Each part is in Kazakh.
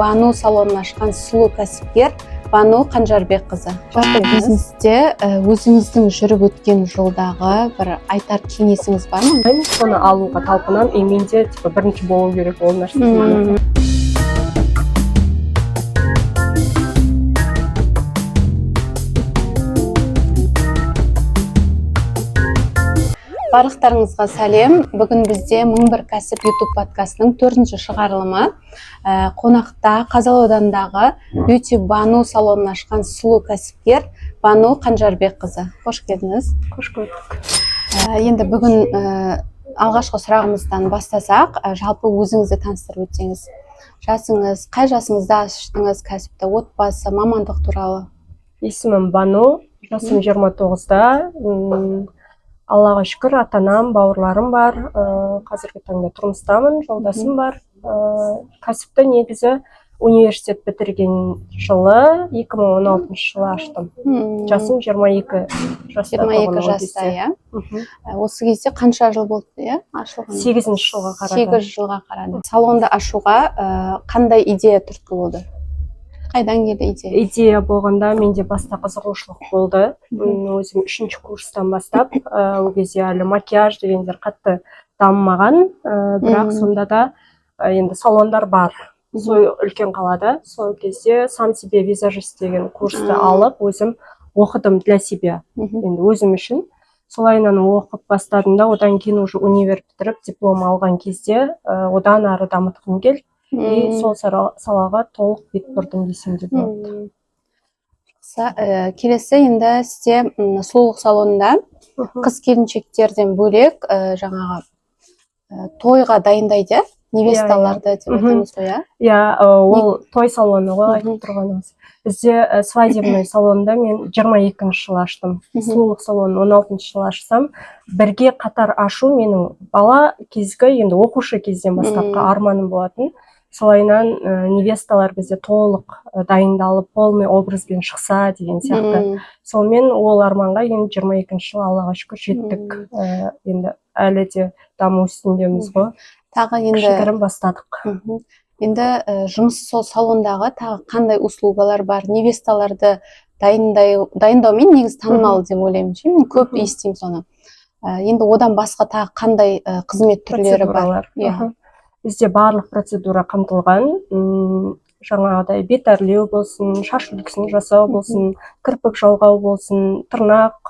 Бану салонын ашқан сұлу кәсіпкер Бану Қанжарбекқызы. Жалпы бизнесте өзіңіздің жүріп өткен жолдағы бір айтар кеңесіңіз бар ма? Соны алуға талпынам, менде бірінші болу керек ол нәрсе. Барлықтарыңызға сәлем. Бүгін бізде мың бір кәсіп YouTube подкастының 4-ші шығарылымы. Қонақта Қазалы ауданындағы Beauty Бану салонын ашқан сұлу кәсіпкер Бану Қанжарбекқызы. Қош келдіңіз. Қош көрдік. Енді бүгін алғашқы сұрағымыздан бастасақ, жалпы өзіңізді таныстырып өтсеңіз. Жасыңыз, қай жасыңызда аштыңыз кәсіпті, отбасы, мамандық туралы? Есімім Бану, жасым 29-да. Аллаға шүкір, ата-анам, бауырларым бар. Қазіргі таңда тұрмыстамын, жолдасым бар. Кәсіпті негізі университет бітірген жылы 2016 жылы аштым. Жасым 22 жаста. 22 жаста, иә. Осы кезде қанша жыл болды, ашылған? 8 жылға қарады. 8 жылға қарады. Салонды ашуға қандай идея түрткі болды? Қайдан келді идея? Идея болғанда менде баста қызығушылық болды. Өзім 3-ші курстан бастап, ол кезде әлі макияж дегендер қатты дамымаған, бірақ сонда да енді салондар бар. Сол үлкен қалада. Сол кезде сам себе визажист деген курсты алып, өзім оқыдым для себя. Енді өзім үшін. Солайынан оқып бастадым да, одан кейін уже универ бітіріп, диплом алған кезде одан ары дамытқым келді. И сол салаға толық бет бұрдым десем де болады. Келесі енді сізде сұлулық салонында қыз келіншектерден бөлек жаңағы тойға дайындайды, невесталарды деп айтамыз ғой, иә? Ол той салоны ғой айтып тұрғанымыз. Бізде свадебный салонда мен 22-ші жылы аштым. Сұлулық салонын 16-ші жылы ашсам, бірге қатар ашу менің бала кезгі, енді оқушы кезден бастапқы арманым болатын. Солайынан невесталар бізде толық дайындалып, полный образбен шықса деген сияқты. Сонымен ол арманға енді 22-ші жылы Аллаға шүкір жеттік. Енді әлі де даму үстіндеміз ғой. Тағы енді кішігірім бастадық. Енді жұмыс сол салондағы тағы қандай услугалар бар? Невесталарды дайындаумен негіз танымал деп ойлаймын. Мен көп естимін соны. Енді одан басқа тағы қандай қызмет түрлері бар? Бізде барлық процедура қамтылған. Жаңағыдай бет әрлеу болсын, шаш үлгісін жасау болсын, кірпік жалғау болсын, тырнақ,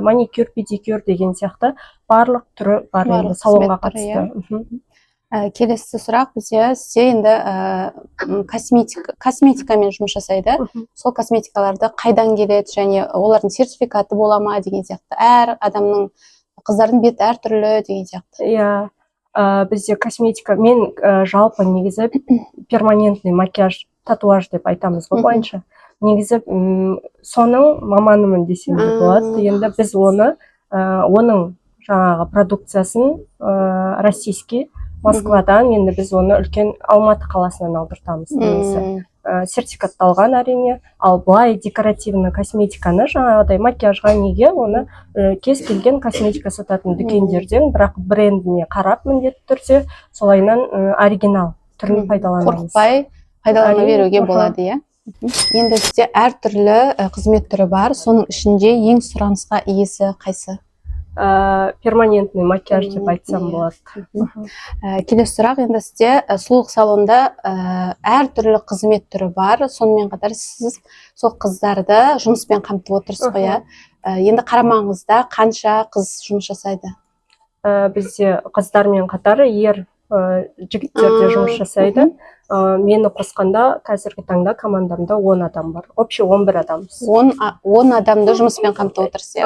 маникюр, педикюр деген сияқты барлық түрі бар енді салонға қатысты. Келесі сұрақ бізде енді косметикамен жұмыс жасайды. Сол косметикаларды қайдан келеді және олардың сертификаты бола ма деген сияқты. Әр адамның, қыздардың беті әр түрлі деген сияқты. Иә. Бізде косметика, мен жалпы негізі перманентный макияж, татуаж деп айтамыз ғой бойынша. Негізі соның маманымын десем де болады. Енді біз оның жаңағы продукциясын российский Москвадан, енді біз оны үлкен Алматы қаласынан алдыртамыз негізі. Сертификатталған әрине, ал былай декоративный косметиканы жаңағыдай макияжға неге оны кез келген косметика сататын дүкендерден, бірақ брендіне қарап міндетті түрде солайынан оригинал түрін пайдаланамыз. Қорықпай пайдалана беруге болады, иә? Енді бізде әр түрлі қызмет түрі бар, соның ішінде ең сұранысқа иесі қайсы? Перманентный макияж деп айтсам болады. Келесі сұрақ, енді сізде сұлулық салонда әр түрлі қызмет түрі бар, сонымен қатар сіз сол қыздарды жұмыспен қамтып отырсыз ғой. Енді қарамағыңызда қанша қыз жұмыс жасайды? Бізде қыздармен қатар ер жігіттер де жұмыс жасайды. Мені қосқанда қазіргі таңда командамда 10 адам бар. Общий 11 адамбыз. 10 адамды жұмыспен қамтып отырсыз,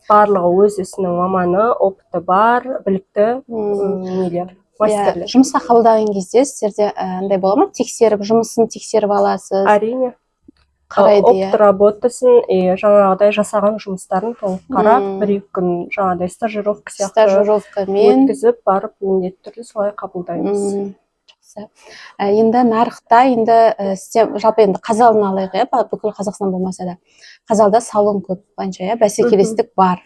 барлығы өз ісінің маманы, опыты бар, білікті нелер, мастерлер. Жұмысқа қабылдаған кезде сіздерде андай бола ма? Жұмысын тексеріп аласыз? Әрине. Қарайды, опыт работасын, жаңағыдай жасаған жұмыстарын толық қарап, 1-2 күн жаңағыдай стажировка сияқты өткізіп, барып міндетті түрде солай қабылдаймыз. Енді нарықта, жалпы енді Қазалыны алайық, бүкіл Қазақстан болмаса да, Қазалда салон көп, бәсекелестік бар.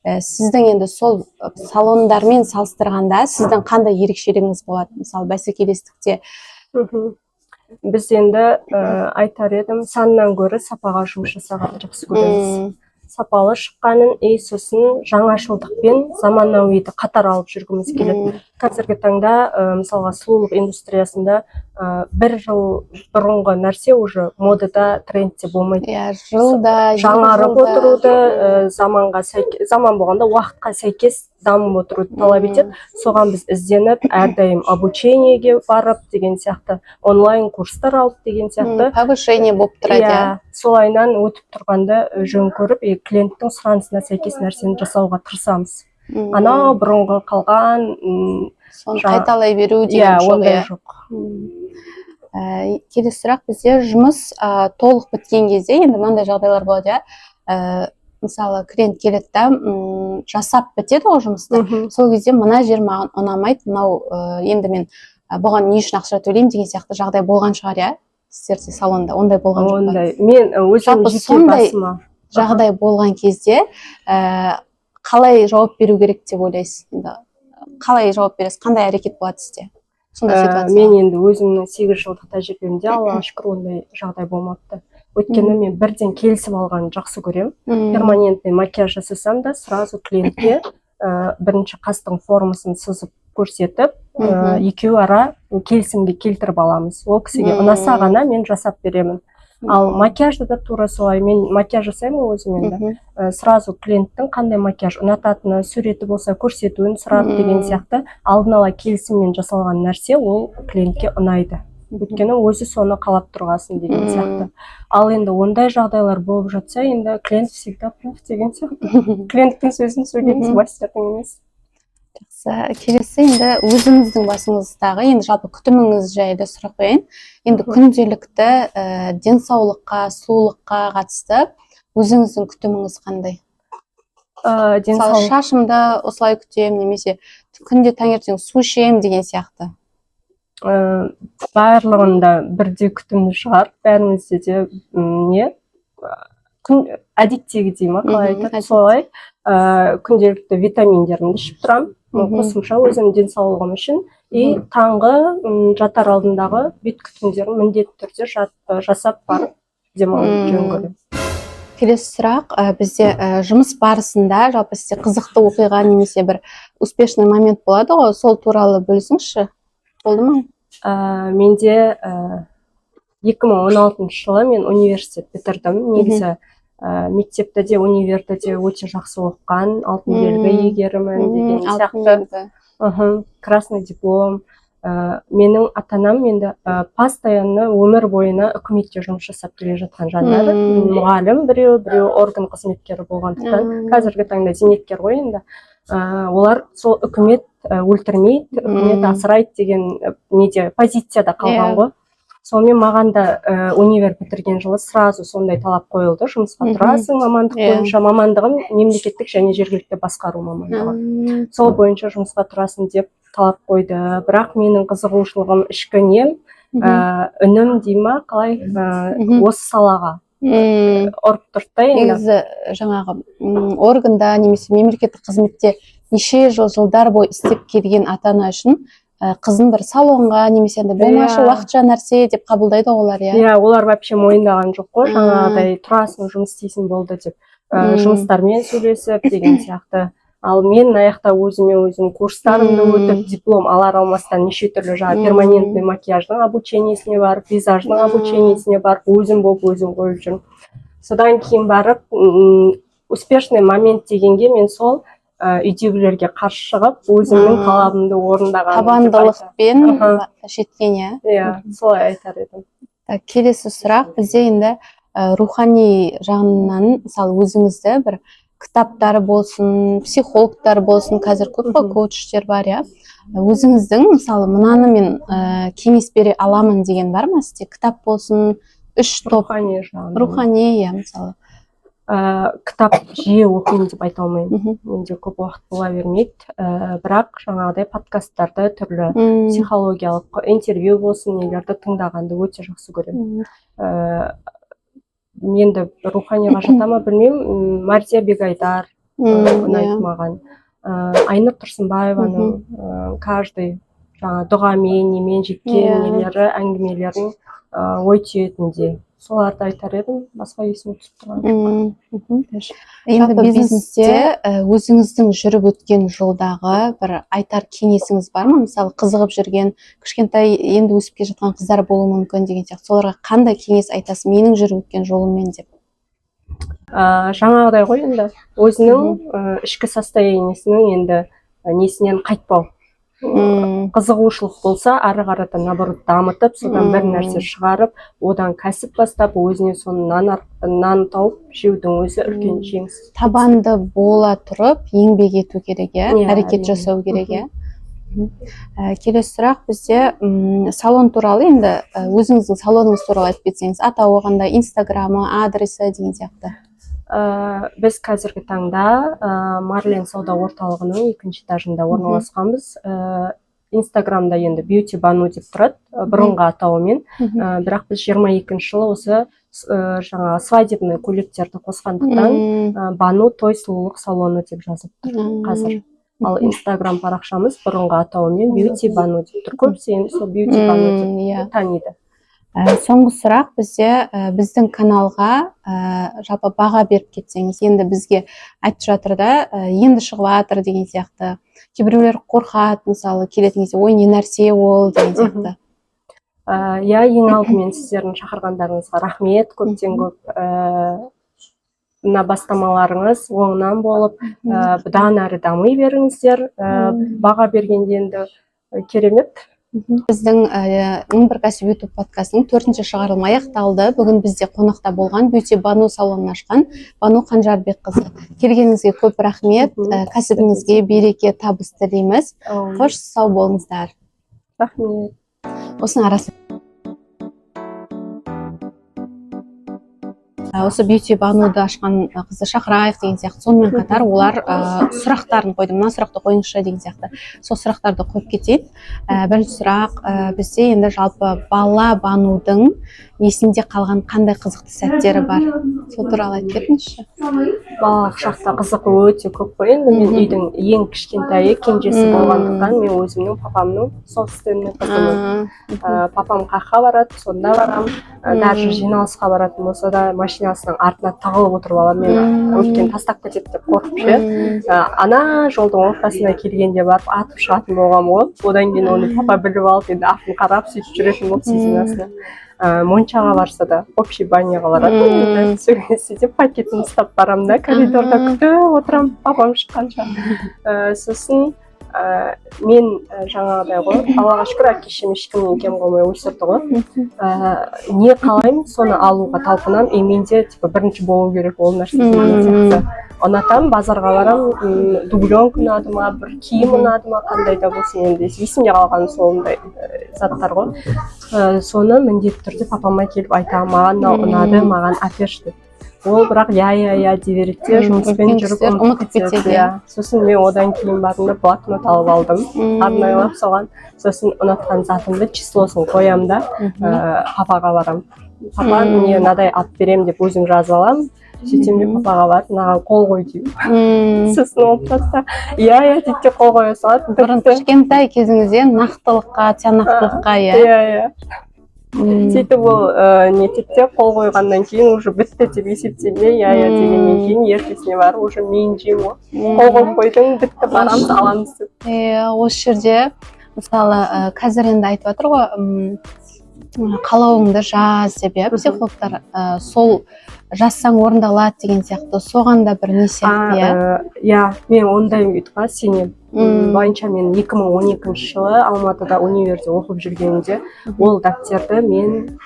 Сіздің енді сол салондармен салыстырғанда, сіздің қандай ерекшелігіңіз болады? Мысалы, бәсекелестікте Біз енді айтар едім, саннан гөрі сапаға жұмыс жасағанды жақсы көреміз. Сапалы шыққанын, сосын жаңашылдықпен заманауиді қатар алып жүргіміз келеді. Қазіргі таңда мысалға сұлулық индустриясында бір жыл бұрынғы нәрсе уже модада, трендте болмайды. Жылда жаңарып отыруды, заман болғанда уақытқа сәйкес дамып отыруды талап етеді. Соған біз ізденіп, әрдайым обучениеге барып деген сияқты, онлайн курстар алып деген сияқты повышение болып тұрады. Солайынан өтіп тұрғанды жөн көріп, клиенттің сұранысына сәйкес нәрсені жасауға тырысамыз. Анау бұрынғы қалған соны қайталай беру деген жоқ. Келесі сұрақ бізде жұмыс толық біткен кезде енді мынандай жағдайлар болады. Мысалы клиент келеді да жасап бітеді ғой жұмысты. Сол кезде мына жер маған ұнамайды, мынау енді мен бұған не үшін ақша төлеймін деген сияқты жағдай болған шығар, сіздерде салонда ондай болған жоқ. Ондай мен өзім жеке басыма жағдай болған кезде қалай жауап беру керек деп ойлайсыз? Қалай жауап бересіз? Қандай әрекет болады сізде? Мен енді өзімнің 8 жылдық тәжірибемде Аллаға шүкір ондай жағдай болмапты. Өйткені мен бірден келісіп алғанды жақсы көремін. Перманентный макияж жасасам да сразу клиентке бірінші қастың формасын сызып көрсетіп, екеуі ара келісімге келтіріп аламыз. Ол кісіге ұнаса ғана мен жасап беремін. Ал макияжды да тура солай. Мен макияж жасаймын өзім енді. Сразу клиенттің қандай макияж ұнататыны, суреті болса көрсетуін сұрап деген сияқты алдын ала келісіммен жасалған нәрсе ол клиентке ұнайды. Өйткені өзі соны қалап тұрғасын деген сияқты. Ал енді ондай жағдайлар болып жатса, енді клиент всегда прав деген сияқты. Клиенттің сөзін сөйлейміз, мастердің емес. Келесі енді өзіңіздің басыңыздағы енді жалпы күтіміңіз жайлы сұрақ қояйын. Енді күнделікті денсаулыққа, сұлулыққа қатысты өзіңіздің күтіміңіз қандай? Мысалы шашымды осылай күтемін, немесе күнде таңертең су ішемін деген сияқты. Барлығында бірдей күтімі шығар, бәрімізде де әдеттегі дей ма, қалай айтады, солай күнделікті витаминдерімді ішіп тұрамын. Қосымша өзім денсаулығым үшін таңғы жатар алдындағы бет күтімдерін міндетті түрде жасап барып демалуды жөн көремін. Келесі сұрақ, бізде жұмыс барысында жалпы сізде қызықты оқиға немесе бір успешный момент болады ғой, сол туралы бөлісіңізші. Болды ма? Менде 2016 жылы мен университет бітірдім. Негізі мектепті де универді де өте жақсы оқыған, алтын белгі иегерімін деген сияқты. Красный диплом. Менің ата-анам енді постоянно өмір бойына үкіметте жұмыс жасап келе жатқан жандар. Мұғалім біреу орган қызметкері болғандықтан, қазіргі таңда зейнеткер ғой енді. Олар сол үкімет өлтірмейді, үкімет асырайды деген позицияда қалған ғой. Сонымен маған да универ бітірген жылы сразу сондай талап қойылды. Жұмысқа тұрасың мамандық бойынша. Мамандығым мемлекеттік және жергілікті басқару мамандығы. Сол бойынша жұмысқа тұрасың деп талап қойды. Бірақ менің қызығушылығым ішкі нем, үнім дей ма, қалай осы салаға ұрып тұрды. Негізі жаңағы органда немесе мемлекеттік қызметте неше жылдар бойы істеп келген ата-ана үшін қызын бір салонға немесе болмашы уақытша нәрсе деп қабылдайды олар. Олар вообще мойындаған жоқ қой, жаңағыдай тұрасың, жұмыс істейсің болды деп, жұмыстармен сөйлесіп деген сияқты. Ал мен аяқта өзім курстарымды өтіп, диплом алар-алмастан неше түрлі перманентный макияждың обучениесіне барып, визаждың обучениесіне барып, өзім болып өзім қойып жүрмін. Содан кейін барып, успешный момент дегенге мен сол үйдегілерге қарсы шығып, өзімнің талабымды орындаған. Табандылықпен жеткен, солай айтар едім. Келесі сұрақ, бізде енді рухани жағынан, мысалы өзіңізді бір кітаптар болсын, психологтар болсын, қазір көп қой коучтер бар, өзіңіздің мысалы мынаны мен кеңес бере аламын деген бар ма сізде? Кітап болсын, 3 топ рухани, мысалы. Кітап жиі оқимын деп айта алмаймын. Менде көп уақыт бола бермейді. Бірақ жаңағыдай подкасттарды, түрлі психологиялық интервью болсын, нелерді тыңдағанды өте жақсы көремін. Енді руханиға жата ма білмеймін. Марзия Бегайдар ұнайды маған. Айнұр Тұрсынбаеваның каждый жаңа дұғамен немен жеткен нелері әңгімелерін ой түйетіндей соларды айтар едім, басқа есіме түсіп тұрған. Енді бизнесте өзіңіздің жүріп өткен жолдағы бір айтар кеңесіңіз бар ма? Мысалы, қызығып жүрген, кішкентай енді өсіп келе жатқан қыздар болуы мүмкін деген сияқты. Соларға қандай кеңес айтасыз менің жүріп өткен жолыммен деп? Жаңағыдай ғой енді өзінің ішкі состояниесінің енді несінен қайтпау. Қызығушылық болса, ары қарата наоборот дамытып, содан бір нәрсе шығарып, одан кәсіп бастап, өзіне соны нан тауып жеудің өзі үлкен жеңіс. Табанды бола тұрып, еңбек ету керек, әрекет жасау керек. Келесі сұрақ бізде салон туралы, енді өзіңіздің салоныңыз туралы айтып кетсеңіз, атауы қандай, инстаграмы, адресі деген сияқты. Біз қазіргі таңда Марлен сауда орталығының 2-ші этажында орналасқанбыз. Инстаграмда енді Beauty Banu деп тұрады, бұрынғы атауымен. Бірақ біз 22-ші жылы осы жаңа свадебный көйлектерді қосқандықтан Banu той сұлулық салоны деп жазып тұр қазір. Ал Инстаграм парақшамыз бұрынғы атауымен Beauty Banu деп тұр. Көбісі енді сол Beauty Banu деп таниды. Соңғы сұрақ бізде біздің каналға жалпы баға беріп кетсеңіз, енді бізге айтып жатыр да, енді шығып жатыр деген сияқты. Кейбіреулер қорқады, мысалы, келетін кезде, ой, не нәрсе ол деген сияқты. Ең алдымен сіздердің шақырғандарыңызға рахмет, көптен көп мына бастамаларыңыз оңынан болып, бұдан әрі дами беріңіздер. Баға бергенде енді керемет. Біздің мың бір кәсіп YouTube подкастының 4-ші шығарылымы аяқталды. Бүгін бізде қонақта болған Beauty Banu салонын ашқан Бану Қанжарбекқызы. Келгеніңізге көп рахмет. Кәсібіңізге береке, табыс тілейміз. Қош сау болыңыздар. Рахмет. Осының арасы. Осы Beauty Бануды ашқан қызды шақырайық деген сияқты. Сонымен қатар олар сұрақтарын қойды. Мына сұрақты қойыңызшы деген сияқты. Сол сұрақтарды қойып кетейік. Бірінші сұрақ, бізде енді жалпы бала Банудың есінде қалған қандай қызықты сәттері бар? Сол туралы айтып кетіңізші. Балалық шақта қызығы өте көп қой. Енді мен үйдің ең кішкентайы, кенжесі болғандықтан мен өзімнің папамның собственный қызымын. Папам қаққа барады, сонда барам. Даже жиналысқа баратын болса да машинасының артына тығылып отырып аламын. Мен өйткені тастап кетеді деп қорқып ше. Ана жолдың ортасына келгенде барып атып шығатын болған ғой. Одан кейін оны папа біліп алып, енді артын қарап сөйтіп жүретін болды сезінасына. Моншаға барса да общий баняға барады. Сөйтіп пакетін ұстап барам да, коридорда күтіп отырам папам шыққанша. Сосын мен жаңағыдай ғой, Аллаға шүкір, әке-шешем ешкімнен кем қылмай өсірді ғой. Не қалаймын, соны алуға талпынам. Менде бірінші болу керек ол нәрсе. Ұнатам, базарға барам, дубленка ұнады ма, бір киім ұнады ма, қандай да болсын, енді есімде қалған сондай заттар ғой. Соны міндетті түрде папама келіп айтамын, маған ұнады, маған әперші деп. Ол бірақ я дей береді де, жұмыспен жүріп ұмытып кетеді. Сосын мен одан кейін бардым, блокнот алып алдым, арнайлап соған. Сосын ұнатқан затымды числосын қоям да, папаға барам. Папа, мне мынадай алып берем деп өзім жазып алам. Сөйтсем де папаға барып, маған қол қой деймін. Сосын ол просто дейді де қол қоя салады. Бұрын кішкентай кезіңізде нақтылыққа, тиянақтылыққа, сөйтіп ол нететте қол қойғаннан кейін уже бітті деп есептемей, дегеннен кейін ертесіне барып уже мен жеймін ғой. Қол қойып қойдың, бітті, барамыз, аламыз деп. Осы жерде мысалы қазір енді айтып жатыр ғой, қалауыңды жаз деп, психологтар сол жазсаң орындалады деген сияқты, соған да бір не сияқты, мен ондай үйтіға сенемін. Бойынша мен 2012 жылы Алматыда универде оқып жүргенімде ол дәптерді мен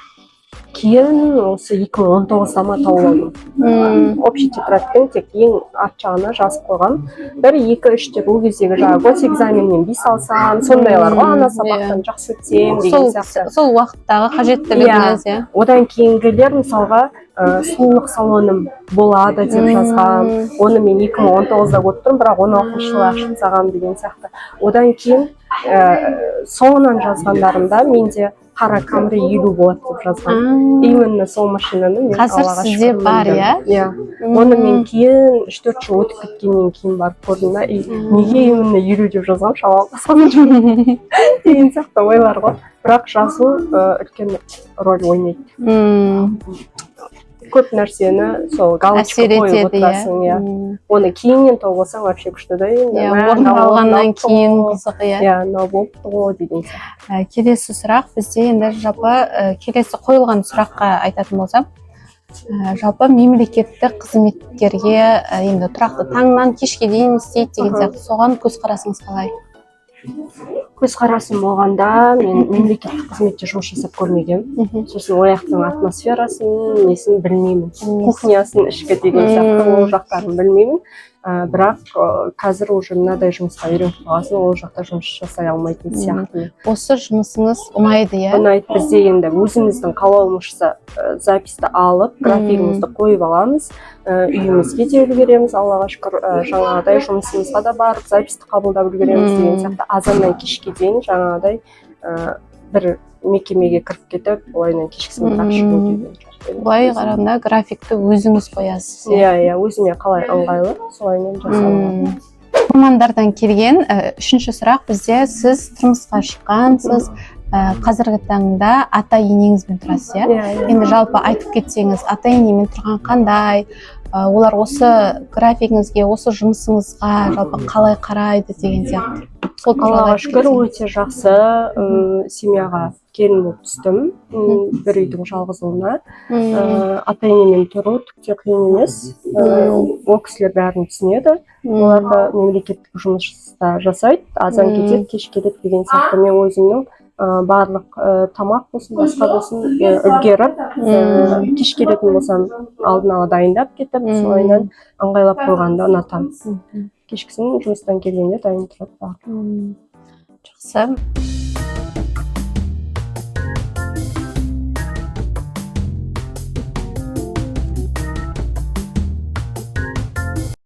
кейін осы 2019-да ма тауып алдым. Общий тетрадьпен тек ең арт жағына жазып қойғам. 1, 2, 3 деп ол кездегі жаңағы госэкзаменнен 5 алсам, сондайлар ғой, ана сабақтан жақсы өтсем деген сияқты. Сол уақыттағы қажеттілігіңіз, Одан кейінгілер мысалға сұлулық салоным болады деп жазғам. Оны мен 2019-да өттім, бірақ 16-шы жылы ашып тастағам деген сияқты. Одан кейін соңынан жазғандарымда менде қара Камри 50 болады деп жазған. Именно сол машинаны мен Қазір Аллаға сізде шүкір бар, міндім. иә? Иә. Оны мен кейін 3-4 жыл өтіп кеткеннен кейін барып көрдім да, неге именно 50 деп жазғам, шамалы басқан деген сияқты ойлар ғой. Бірақ жазу үлкен роль ойнайды. Көп нәрсені сол галочка қойып отырасың, иә. Оны кейіннен тауып алсаң вообще күшті да енді. Орындалғаннан кейін қызық, иә. Иә, мынау болыпты ғой деген сияқты. Келесі сұрақ бізде енді жалпы келесі қойылған сұраққа айтатын болсам, жалпы мемлекеттік қызметкерге енді тұрақты таңнан кешке дейін істейді деген сияқты, соған көзқарасыңыз қалай? Көзқарасым болғанда, мен мемлекеттік қызметте жұмыс жасап көрмегенмін. Сосын ол жақтың атмосферасын, несін білмеймін. Кухнясын, ішкі деген сияқты ол жақтарын білмеймін. Бірақ қазір уже мынадай жұмысқа үйреніп қалғасын, ол жақта жұмыс жасай алмайтын сияқты. Осы жұмысыңыз ұнайды, иә? Ұнайды. Бізде енді өзіміздің қалауымызша записьті алып, графигімізді қойып аламыз, үйімізге де үлгереміз, Аллаға шүкір, жаңағыдай жұмысымызға да барып, записьті қабылдап үлгереміз деген сияқты. Азаннан кешке дейін жаңағыдай бір мекемеге кіріп кетіп, олайынан кешкісін бірақ шығу деген. Былай қарағанда графикті өзіңіз қоясыз. Иә, өзіме қалай ыңғайлы, солайынан жасалады. Мамандардан келген үшінші сұрақ бізде, сіз тұрмысқа шыққансыз, қазіргі таңда ата-енеңізбен тұрасыз, иә? Енді жалпы айтып кетсеңіз, ата-енемен тұрған қандай, олар осы графигіңізге, осы жұмысыңызға жалпы қалай қарайды деген сияқты. Аллаға шүкір, өте жақсы семьяға келін болып түстім, бір үйдің жалғыз ұлына. Ата-енемен тұру түкте қиын емес, ол кісілер бәрін түсінеді. Олар да мемлекеттік жұмыста жасайды, азан кетеді, кеш келеді деген сияқты. Мен өзімнің барлық тамақ болсын, басқа болсын үлгеріп, кеш келетін болсам алдын ала дайындап кетіп, солайынан ыңғайлап қойғанды ұнатамын. Кешкісін жұмыстан келгенде дайын тұрады. Жақсы.